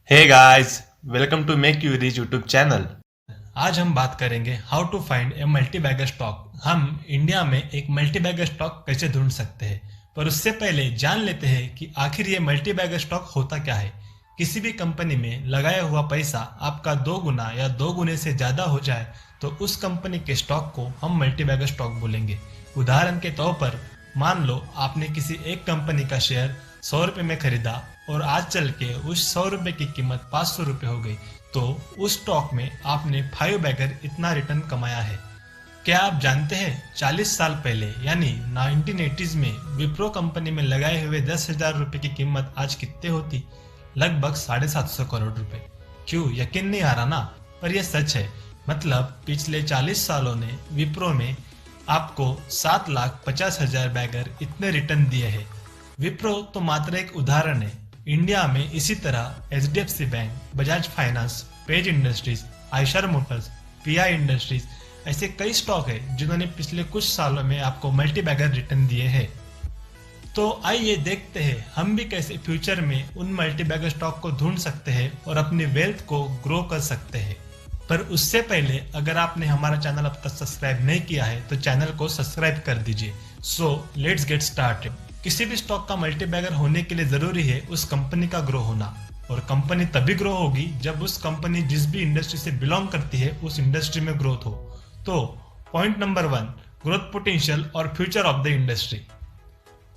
Hey guys, welcome to Make You Rich YouTube channel. आज हम बात करेंगे how to find a multibagger stock. हम India में एक मल्टी बैगर स्टॉक कैसे ढूंढ सकते हैं, पर उससे पहले जान लेते हैं कि आखिर ये मल्टी बैगर स्टॉक होता क्या है। किसी भी कंपनी में लगाया हुआ पैसा आपका 2 गुना या 2 गुने से ज्यादा हो जाए तो उस कंपनी के स्टॉक को हम मल्टी बैगर स्टॉक बोलेंगे। उदाहरण के तौर पर मान लो आपने किसी एक कंपनी का शेयर 100 रुपए में खरीदा और आज चल के उस 100 रुपए की कीमत 500 रुपए हो गई, तो उस स्टॉक में आपने 5 बैगर इतना रिटर्न कमाया है। क्या आप जानते हैं 40 साल पहले यानी 1980s में विप्रो कंपनी में लगाए हुए 10,000 रुपए की कीमत आज कितने होती? लगभग 750 करोड़ रुपए। क्यों यकीन नहीं आ रहा ना? पर यह सच है। मतलब पिछले 40 सालों ने विप्रो में आपको 7,50,000 बैगर इतने रिटर्न दिए हैं। विप्रो तो मात्र एक उदाहरण है। इंडिया में इसी तरह HDFC bank, Bajaj finance, page industries, Eicher Motors, pi industries ऐसे कई स्टॉक है जिन्होंने पिछले कुछ सालों में आपको मल्टी बैगर रिटर्न दिए हैं। तो आइए देखते हैं हम भी कैसे फ्यूचर में उन मल्टी बैगर स्टॉक को ढूंढ सकते हैं और अपनी वेल्थ को ग्रो कर सकते हैं। पर उससे पहले अगर आपने हमारा चैनल अब तक सब्सक्राइब नहीं किया है तो चैनल को सब्सक्राइब कर दीजिए। So let's get started. किसी भी स्टॉक का मल्टी बैगर होने के लिए जरूरी है उस कंपनी का ग्रो होना, और कंपनी तभी ग्रो होगी जब उस कंपनी जिस भी इंडस्ट्री से बिलोंग करती है उस इंडस्ट्री में ग्रोथ हो। तो पॉइंट नंबर 1, ग्रोथ पोटेंशियल और फ्यूचर ऑफ द इंडस्ट्री।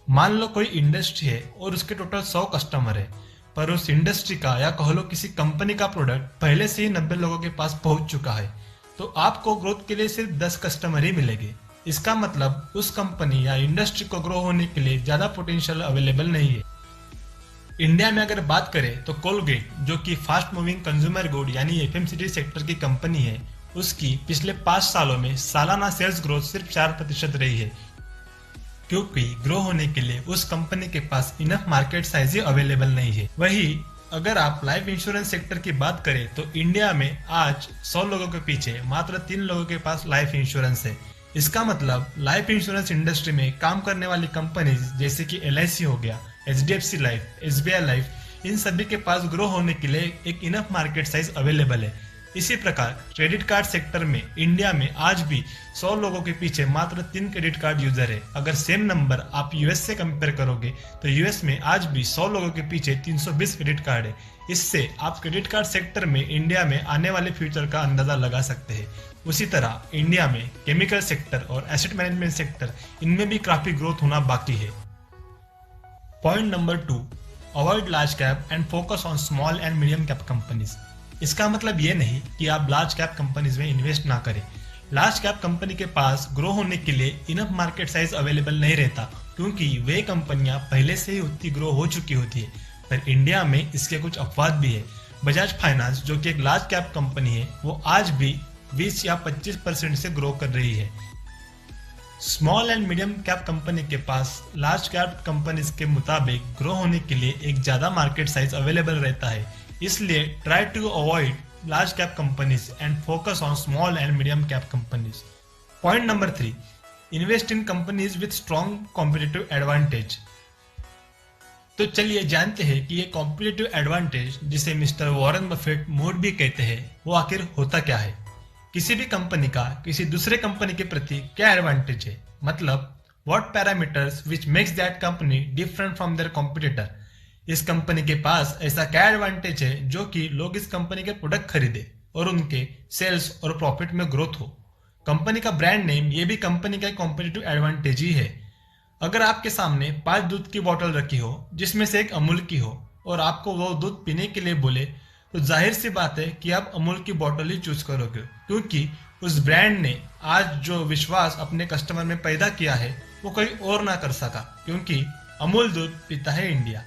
मान लो कोई इंडस्ट्री है और उसके टोटल 100 कस्टमर है, पर उस इंडस्ट्री का या कह लो किसी कंपनी का प्रोडक्ट पहले से ही 90 लोगों के पास पहुंच चुका है, तो आपको ग्रोथ के लिए सिर्फ 10 कस्टमर ही मिलेंगे। इसका मतलब उस कंपनी या इंडस्ट्री को ग्रो होने के लिए ज्यादा पोटेंशियल अवेलेबल नहीं है। इंडिया में अगर बात करें तो कोलगेट, जो कि फास्ट मूविंग कंज्यूमर गुड यानी एफएमसीजी सेक्टर की कंपनी है, उसकी पिछले 5 सालों में सालाना सेल्स ग्रोथ सिर्फ 4% रही है, क्योंकि ग्रो होने के लिए उस कंपनी के पास इनफ मार्केट साइज ही अवेलेबल नहीं है। वही अगर आप लाइफ इंश्योरेंस सेक्टर की बात करें तो इंडिया में आज 100 लोगों के पीछे मात्र 3 लोगों के पास लाइफ इंश्योरेंस है। इसका मतलब लाइफ इंश्योरेंस इंडस्ट्री में काम करने वाली कंपनीज जैसे कि एलआईसी हो गया, एचडीएफसी लाइफ, एसबीआई लाइफ, इन सभी के पास ग्रो होने के लिए एक इनफ मार्केट साइज अवेलेबल है। इसी प्रकार क्रेडिट कार्ड सेक्टर में इंडिया में आज भी 100 लोगों के पीछे मात्र 3 क्रेडिट कार्ड यूजर है। अगर सेम नंबर आप यूएस से कंपेयर करोगे तो यूएस में आज भी 100 लोगों के पीछे 320 क्रेडिट कार्ड है। इससे आप क्रेडिट कार्ड सेक्टर में इंडिया में आने वाले फ्यूचर का अंदाजा लगा सकते हैं। उसी तरह इंडिया में केमिकल सेक्टर और एसेट मैनेजमेंट सेक्टर, इनमें भी काफी ग्रोथ होना बाकी है। Point number 2, avoid large cap and focus on small and medium cap companies. इसका मतलब ये नहीं कि आप लार्ज कैप कंपनीज में इन्वेस्ट ना करें। लार्ज कैप कंपनी के पास ग्रो होने के लिए इनफ मार्केट साइज अवेलेबल नहीं रहता, क्योंकि वे कंपनियां पहले से ही उतनी ग्रो हो चुकी होती है। पर इंडिया में इसके कुछ अपवाद भी है। बजाज फाइनेंस, जो कि एक लार्ज कैप कंपनी है, वो आज भी 20 या 25% से ग्रो कर रही है। Small and medium cap company के पास लार्ज कैप कंपनीज के मुताबिक ग्रो होने के लिए एक ज्यादा मार्केट साइज अवेलेबल रहता है। इसलिए try to avoid large cap companies and focus on small and medium cap companies. Point number 3, invest in companies with strong competitive advantage. तो चलिए जानते हैं कि ये कॉम्पिटिटिव एडवांटेज, जिसे मिस्टर वॉरेन बफेट मोड भी कहते हैं, वो आखिर होता क्या है। किसी भी कंपनी का किसी दूसरे कंपनी के प्रति क्या एडवांटेज है, मतलब what parameters which makes that company different from their competitor. इस कंपनी के पास ऐसा क्या एडवांटेज है जो कि लोग इस कंपनी के प्रोडक्ट खरीदे और उनके सेल्स और प्रॉफिट में ग्रोथ हो। कंपनी का ब्रांड नेम, ये भी कंपनी का कॉम्पिटिटिव एडवांटेज ही है। अगर आपके सामने 5 दूध की बोतल रखी हो जिसमें से एक अमूल की हो और आपको वो दूध पीने के लिए बोले, तो जाहिर सी बात है कि आप अमूल की बोतल ही चूज करोगे, क्योंकि उस ब्रांड ने आज जो विश्वास अपने कस्टमर में पैदा किया है वो कोई और ना कर सका, क्योंकि अमूल दूध पीता है इंडिया।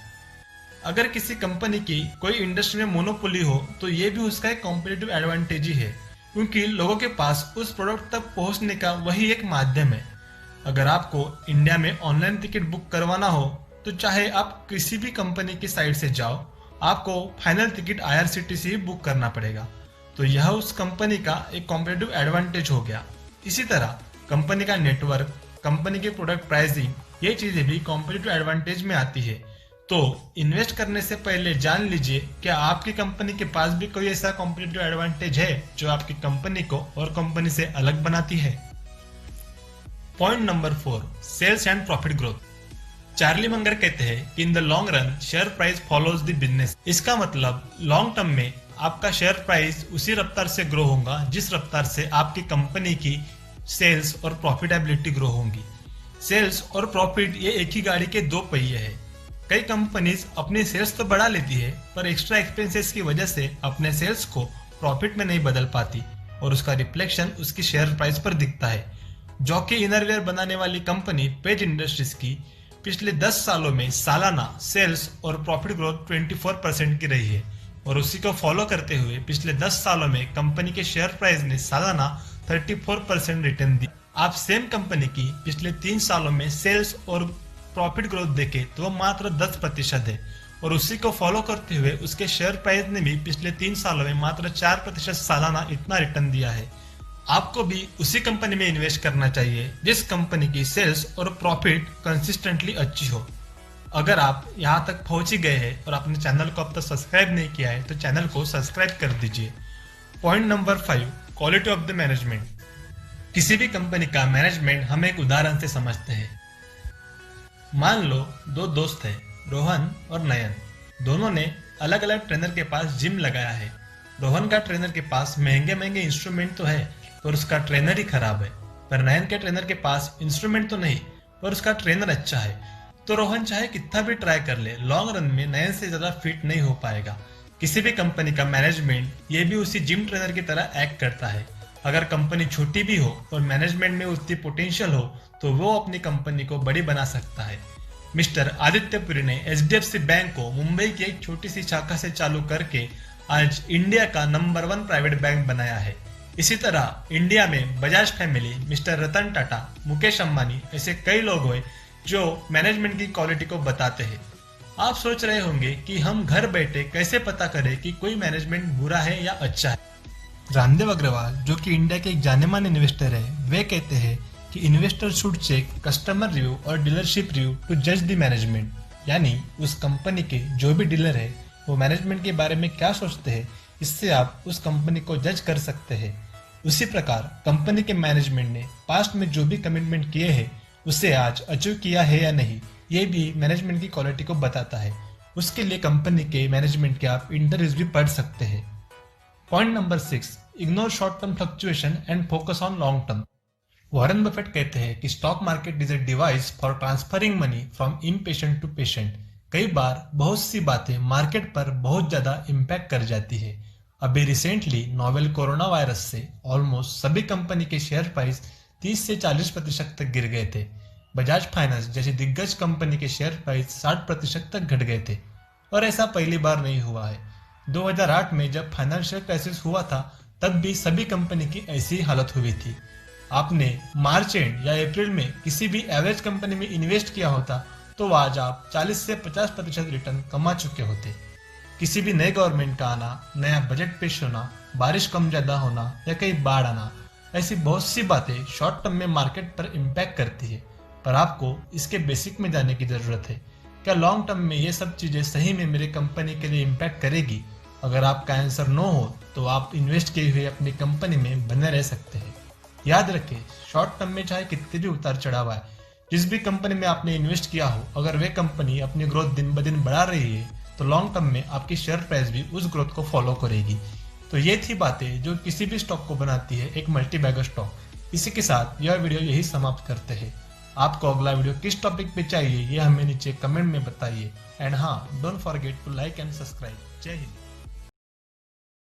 अगर किसी कंपनी की कोई इंडस्ट्री में मोनोपोली हो तो ये भी उसका एक कॉम्पिटिटिव एडवांटेज ही है, क्योंकि लोगों के पास उस प्रोडक्ट तक पहुंचने का वही एक माध्यम है। अगर आपको इंडिया में ऑनलाइन टिकट बुक करवाना हो तो चाहे आप किसी भी कंपनी की साइट से जाओ, आपको फाइनल टिकट आईआरसीटीसी ही बुक करना पड़ेगा। तो यह उस कंपनी का एक कॉम्पिटिटिव एडवांटेज हो गया। इसी तरह कंपनी का नेटवर्क, कंपनी के प्रोडक्ट प्राइसिंग, ये चीजें भी कॉम्पिटिटिव एडवांटेज में आती है, तो इन्वेस्ट करने से पहले जान लीजिए क्या आपकी कंपनी के पास भी कोई ऐसा कॉम्पिटिटिव एडवांटेज है जो आपकी कंपनी को और कंपनी से अलग बनाती है। Point number 4, sales and profit growth. Charlie Munger कहते हैं कि in the long run share price follows the business. इसका मतलब लॉन्ग टर्म में आपका शेयर प्राइस उसी रफ्तार से ग्रो होगा जिस रफ्तार से आपकी कंपनी की सेल्स और प्रॉफिटेबिलिटी ग्रो होंगी। सेल्स और प्रॉफिट ये एक ही गाड़ी के दो पहिए हैं। कई कंपनीज अपनी सेल्स तो बढ़ा लेती है पर एक्स्ट्रा एक्सपेंसेस की वजह से अपने सेल्स को प्रॉफिट में नहीं बदल पाती और उसका रिफ्लेक्शन उसकी शेयर प्राइस पर दिखता है। जो कि इनरवेयर बनाने वाली कंपनी पेज इंडस्ट्रीज की पिछले 10 सालों में सालाना सेल्स और प्रॉफिट ग्रोथ 24% की रही है और उसी को फॉलो करते हुए पिछले 10 सालों में कंपनी के शेयर प्राइस ने सालाना 34% रिटर्न दी। आप सेम कंपनी की पिछले 3 सालों में सेल्स और प्रॉफिट ग्रोथ देखें तो मात्र 10% है और उसी को फॉलो करते हुए उसके शेयर प्राइस ने भी पिछले 3 सालों में मात्र 4% सालाना इतना रिटर्न दिया है। आपको भी उसी कंपनी में इन्वेस्ट करना चाहिए जिस कंपनी की सेल्स और प्रॉफिट कंसिस्टेंटली अच्छी हो। अगर आप यहाँ तक पहुंच ही गए हैं और अपने चैनल को अब तक सब्सक्राइब नहीं किया है तो चैनल को सब्सक्राइब कर दीजिए। Point number 5, quality of the management. किसी भी कंपनी का मैनेजमेंट हम एक उदाहरण से समझते हैं। मान लो 2 दोस्त हैं, रोहन और नयन। दोनों ने अलग अलग ट्रेनर के पास जिम लगाया है। रोहन का ट्रेनर के पास महंगे महंगे इंस्ट्रूमेंट तो है पर उसका ट्रेनर ही खराब है, पर नयन के ट्रेनर के पास इंस्ट्रूमेंट तो नहीं पर उसका ट्रेनर अच्छा है। तो रोहन चाहे कितना भी ट्राई कर ले, लॉन्ग रन में नयन से ज्यादा फिट नहीं हो पाएगा। किसी भी कंपनी का मैनेजमेंट ये भी उसी जिम ट्रेनर की तरह एक्ट करता है। अगर कंपनी छोटी भी हो और मैनेजमेंट में उतनी पोटेंशियल हो तो वो अपनी कंपनी को बड़ी बना सकता है। मिस्टर आदित्य पुरी ने HDFC बैंक को मुंबई की एक छोटी सी शाखा से चालू करके आज इंडिया का नंबर 1 प्राइवेट बैंक बनाया है। इसी तरह इंडिया में बजाज फैमिली, मिस्टर रतन टाटा, मुकेश अंबानी ऐसे कई लोग हैं जो मैनेजमेंट की क्वालिटी को बताते हैं। आप सोच रहे होंगे कि हम घर बैठे कैसे पता करें कि कोई मैनेजमेंट बुरा है या अच्छा है। रामदेव अग्रवाल जो कि इंडिया के एक जाने माने इन्वेस्टर है, वे कहते हैं कि investor should check customer review और डीलरशिप रिव्यू टू जज द मैनेजमेंट। यानी उस कंपनी के जो भी डीलर है वो मैनेजमेंट के बारे में क्या सोचते हैं, इससे आप उस कंपनी को जज कर सकते हैं। उसी प्रकार कंपनी के मैनेजमेंट ने पास्ट में जो भी कमिटमेंट किए हैं उसे आज अचीव किया है या नहीं, ये भी मैनेजमेंट की क्वालिटी को बताता है। उसके लिए कंपनी के मैनेजमेंट के आप इंटरव्यूज भी पढ़ सकते हैं। Point number 6, ignore short term fluctuation and focus on long term. Warren Buffett कहते हैं कि stock market is a device for transferring money from impatient to patient. कई बार बहुत सी बातें मार्केट पर बहुत ज्यादा इम्पैक्ट कर जाती है। अभी रिसेंटली नोवेल कोरोना वायरस से ऑलमोस्ट सभी कंपनी के शेयर प्राइस 30 से 40% तक गिर गए थे। बजाज फाइनेंस जैसी दिग्गज कंपनी के शेयर प्राइस 60% तक घट गए थे और ऐसा पहली बार नहीं हुआ है। 2008 में जब फाइनेंशियल क्राइसिस हुआ था तब भी सभी कंपनी की ऐसी हालत हुई थी। आपने मार्च एंड या अप्रैल में किसी भी एवरेज कंपनी में इन्वेस्ट किया होता तो आज आप 40 से 50% रिटर्न कमा चुके होते। किसी भी नए गवर्नमेंट का आना, नया बजट पेश होना, बारिश कम ज्यादा होना या कहीं बाढ़ आना, ऐसी बहुत सी बातें शॉर्ट टर्म में मार्केट पर इम्पैक्ट करती है, पर आपको इसके बेसिक में जाने की जरूरत है। क्या लॉन्ग टर्म में ये सब चीजें सही में मेरे कंपनी के लिए इम्पैक्ट करेगी? अगर आपका आंसर नो हो तो आप इन्वेस्ट किए हुए अपनी कंपनी में बने रह सकते हैं। याद रखें, शॉर्ट टर्म में चाहे कितने भी उतार चढ़ाव आए, जिस भी कंपनी में आपने इन्वेस्ट किया हो, अगर वे कंपनी अपनी ग्रोथ दिन ब दिन बढ़ा रही है तो लॉन्ग टर्म में आपकी शेयर प्राइस भी उस ग्रोथ को फॉलो करेगी। तो ये थी बातें जो किसी भी स्टॉक को बनाती है एक मल्टी बैगर स्टॉक। इसी के साथ यह वीडियो यही समाप्त करते हैं। आपको अगला वीडियो किस टॉपिक पे चाहिए ये हमें नीचे कमेंट में बताइए। एंड हाँ, don't forget to like and subscribe. जय हिंद।